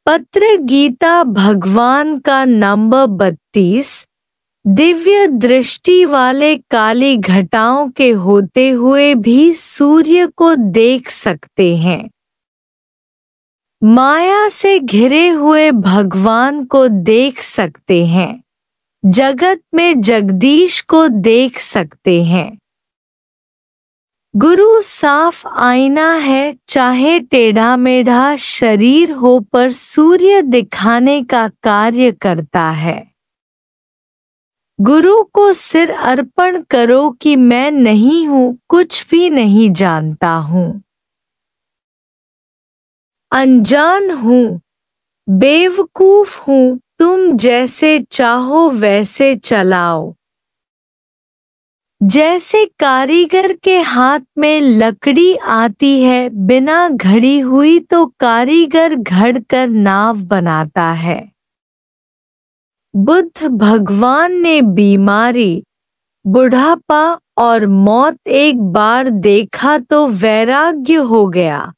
पत्र गीता भगवान का नंबर 32। दिव्य दृष्टि वाले काली घटाओं के होते हुए भी सूर्य को देख सकते हैं। माया से घिरे हुए भगवान को देख सकते हैं। जगत में जगदीश को देख सकते हैं। गुरु साफ आईना है, चाहे टेढ़ा मेढ़ा शरीर हो पर सूर्य दिखाने का कार्य करता है। गुरु को सिर अर्पण करो कि मैं नहीं हूँ, कुछ भी नहीं जानता हूँ, अनजान हूँ, बेवकूफ हूँ, तुम जैसे चाहो वैसे चलाओ। जैसे कारीगर के हाथ में लकड़ी आती है, बिना घड़ी हुई तो कारीगर घड़कर नाव बनाता है। बुद्ध भगवान ने बीमारी, बुढ़ापा और मौत एक बार देखा तो वैराग्य हो गया।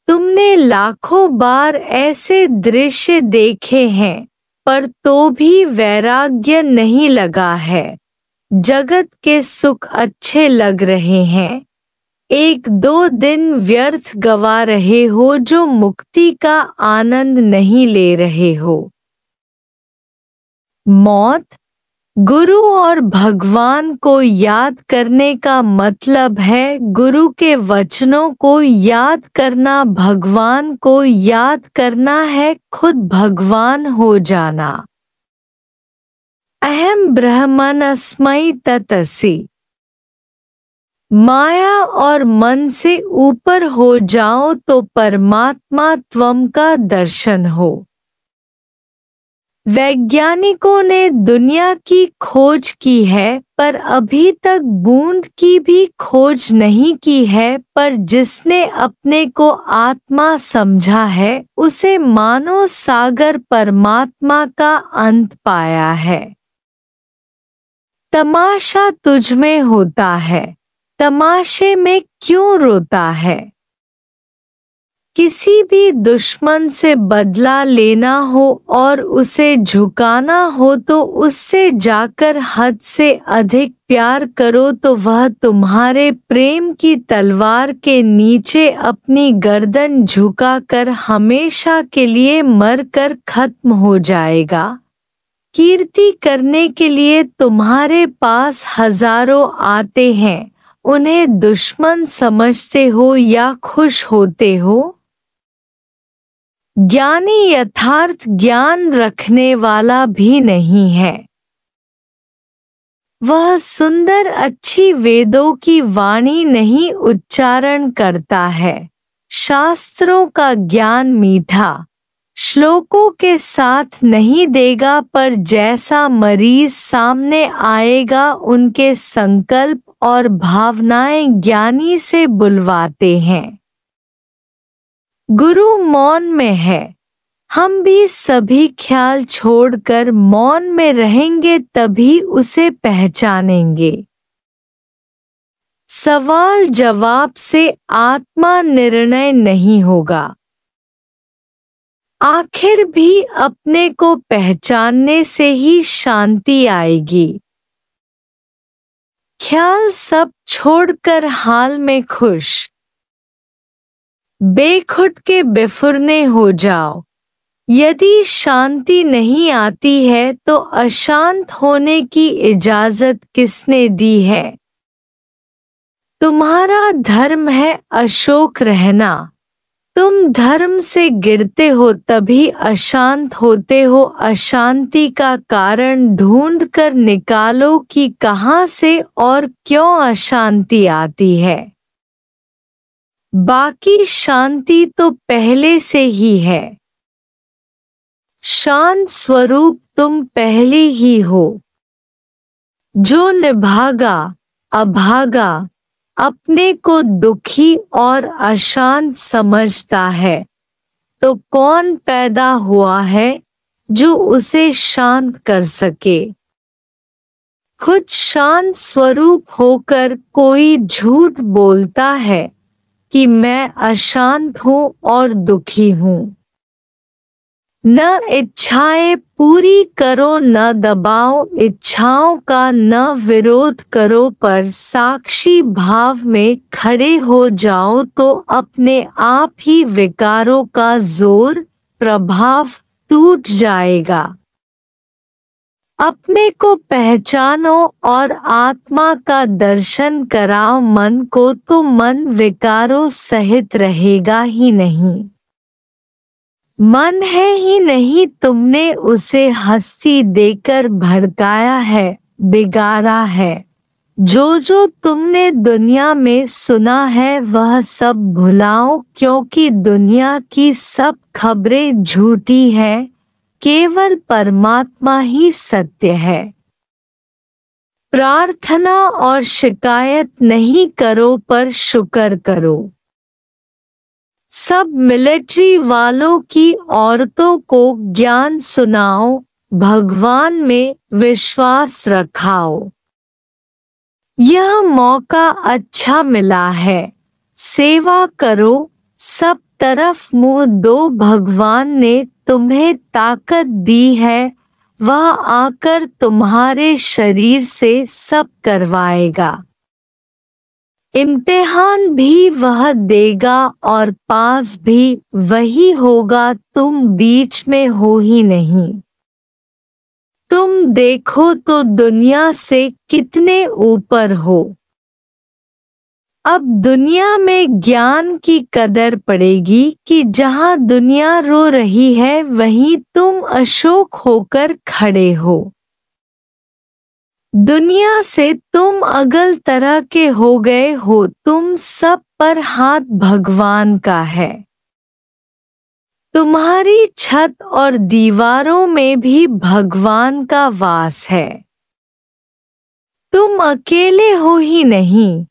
तुमने लाखों बार ऐसे दृश्य देखे हैं, पर तो भी वैराग्य नहीं लगा है। जगत के सुख अच्छे लग रहे हैं, एक दो दिन व्यर्थ गवा रहे हो जो मुक्ति का आनंद नहीं ले रहे हो। मौत, गुरु और भगवान को याद करने का मतलब है गुरु के वचनों को याद करना, भगवान को याद करना है, खुद भगवान हो जाना। अहम ब्रह्मास्मै ततसि। माया और मन से ऊपर हो जाओ तो परमात्मा त्वम का दर्शन हो। वैज्ञानिकों ने दुनिया की खोज की है, पर अभी तक बूंद की भी खोज नहीं की है, पर जिसने अपने को आत्मा समझा है, उसे मानो सागर परमात्मा का अंत पाया है। तमाशा तुझ में होता है, तमाशे में क्यों रोता है? किसी भी दुश्मन से बदला लेना हो और उसे झुकाना हो तो उससे जाकर हद से अधिक प्यार करो तो वह तुम्हारे प्रेम की तलवार के नीचे अपनी गर्दन झुकाकर हमेशा के लिए मरकर खत्म हो जाएगा। कीर्ति करने के लिए तुम्हारे पास हजारों आते हैं, उन्हें दुश्मन समझते हो या खुश होते हो? ज्ञानी यथार्थ ज्ञान रखने वाला भी नहीं है। वह सुंदर अच्छी वेदों की वाणी नहीं उच्चारण करता है। शास्त्रों का ज्ञान मीठा श्लोकों के साथ नहीं देगा, पर जैसा मरीज सामने आएगा उनके संकल्प और भावनाएं ज्ञानी से बुलवाते हैं। गुरु मौन में है, हम भी सभी ख्याल छोड़कर मौन में रहेंगे, तभी उसे पहचानेंगे। सवाल जवाब से आत्मा निर्णय नहीं होगा। आखिर भी अपने को पहचानने से ही शांति आएगी। ख्याल सब छोड़कर हाल में खुश बेखुद के बेफुरने हो जाओ। यदि शांति नहीं आती है तो अशांत होने की इजाजत किसने दी है? तुम्हारा धर्म है अशोक रहना। तुम धर्म से गिरते हो तभी अशांत होते हो। अशांति का कारण ढूंढ कर निकालो कि कहां से और क्यों अशांति आती है। बाकी शांति तो पहले से ही है। शांत स्वरूप तुम पहले ही हो। जो निभागा अभागा अपने को दुखी और अशांत समझता है, तो कौन पैदा हुआ है जो उसे शांत कर सके? खुद शांत स्वरूप होकर कोई झूठ बोलता है कि मैं अशांत हूँ और दुखी हूँ। न इच्छाएं पूरी करो, न दबाओ इच्छाओं का, न विरोध करो, पर साक्षी भाव में खड़े हो जाओ तो अपने आप ही विकारों का जोर प्रभाव टूट जाएगा। अपने को पहचानो और आत्मा का दर्शन कराओ मन को, तो मन विकारों सहित रहेगा ही नहीं। मन है ही नहीं, तुमने उसे हस्ती देकर भड़काया है, बिगाड़ा है। जो तुमने दुनिया में सुना है वह सब भुलाओ, क्योंकि दुनिया की सब खबरें झूठी हैं, केवल परमात्मा ही सत्य है। प्रार्थना और शिकायत नहीं करो पर शुक्र करो। सब मिलिट्री वालों की औरतों को ज्ञान सुनाओ, भगवान में विश्वास रखाओ। यह मौका अच्छा मिला है, सेवा करो, सब तरफ मुंह दो। भगवान ने तुम्हें ताकत दी है, वह आकर तुम्हारे शरीर से सब करवाएगा। इम्तिहान भी वह देगा और पास भी वही होगा, तुम बीच में हो ही नहीं। तुम देखो तो दुनिया से कितने ऊपर हो। अब दुनिया में ज्ञान की कदर पड़ेगी कि जहाँ दुनिया रो रही है वहीं तुम अशोक होकर खड़े हो। दुनिया से तुम अगल तरह के हो गए हो, तुम सब पर हाथ भगवान का है। तुम्हारी छत और दीवारों में भी भगवान का वास है। तुम अकेले हो ही नहीं,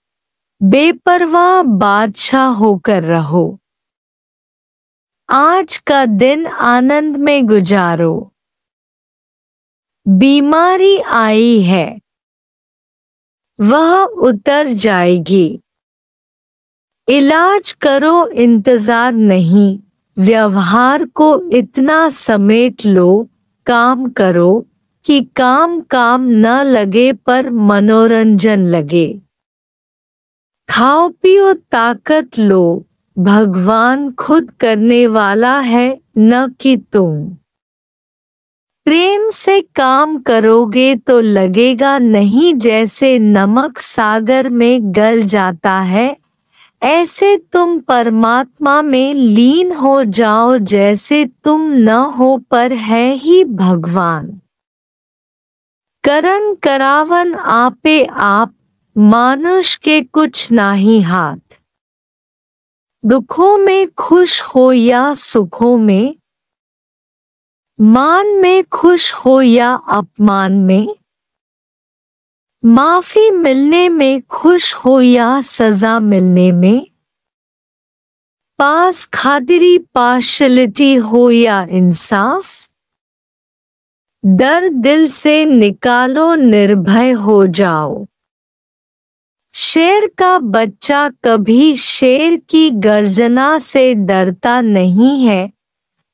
बेपरवाह बादशाह होकर रहो। आज का दिन आनंद में गुजारो। बीमारी आई है, वह उतर जाएगी। इलाज करो, इंतजार नहीं। व्यवहार को इतना समेट लो, काम करो कि काम काम न लगे पर मनोरंजन लगे। खाओ पियो ताकत लो, भगवान खुद करने वाला है न कि तुम। प्रेम से काम करोगे तो लगेगा नहीं, जैसे नमक सागर में गल जाता है ऐसे तुम परमात्मा में लीन हो जाओ। जैसे तुम न हो पर है ही भगवान। करन करावन आपे आप, मानुष के कुछ नाही हाथ। दुखों में खुश हो या सुखों में, मान में खुश हो या अपमान में, माफी मिलने में खुश हो या सजा मिलने में, पास खातिरी पार्शलिटी हो या इंसाफ, डर दिल से निकालो निर्भय हो जाओ। शेर का बच्चा कभी शेर की गर्जना से डरता नहीं है,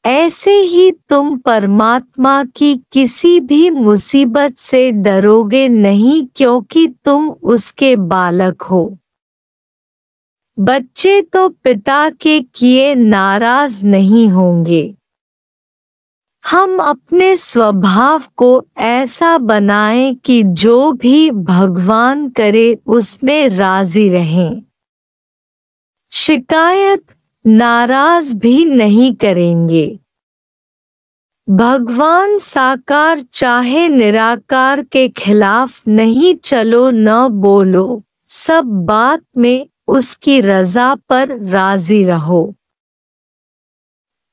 ऐसे ही तुम परमात्मा की किसी भी मुसीबत से डरोगे नहीं, क्योंकि तुम उसके बालक हो। बच्चे तो पिता के किए नाराज नहीं होंगे। हम अपने स्वभाव को ऐसा बनाएं कि जो भी भगवान करे उसमें राजी रहें। शिकायत नाराज भी नहीं करेंगे। भगवान साकार चाहे निराकार के खिलाफ नहीं चलो न बोलो, सब बात में उसकी रजा पर राजी रहो।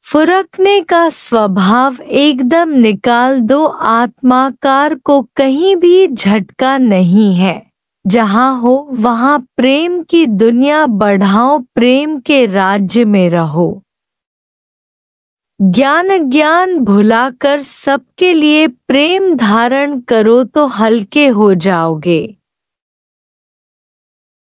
फुरकने का स्वभाव एकदम निकाल दो, आत्माकार को कहीं भी झटका नहीं है। जहाँ हो वहाँ प्रेम की दुनिया बढ़ाओ, प्रेम के राज्य में रहो। ज्ञान भुलाकर सबके लिए प्रेम धारण करो तो हल्के हो जाओगे।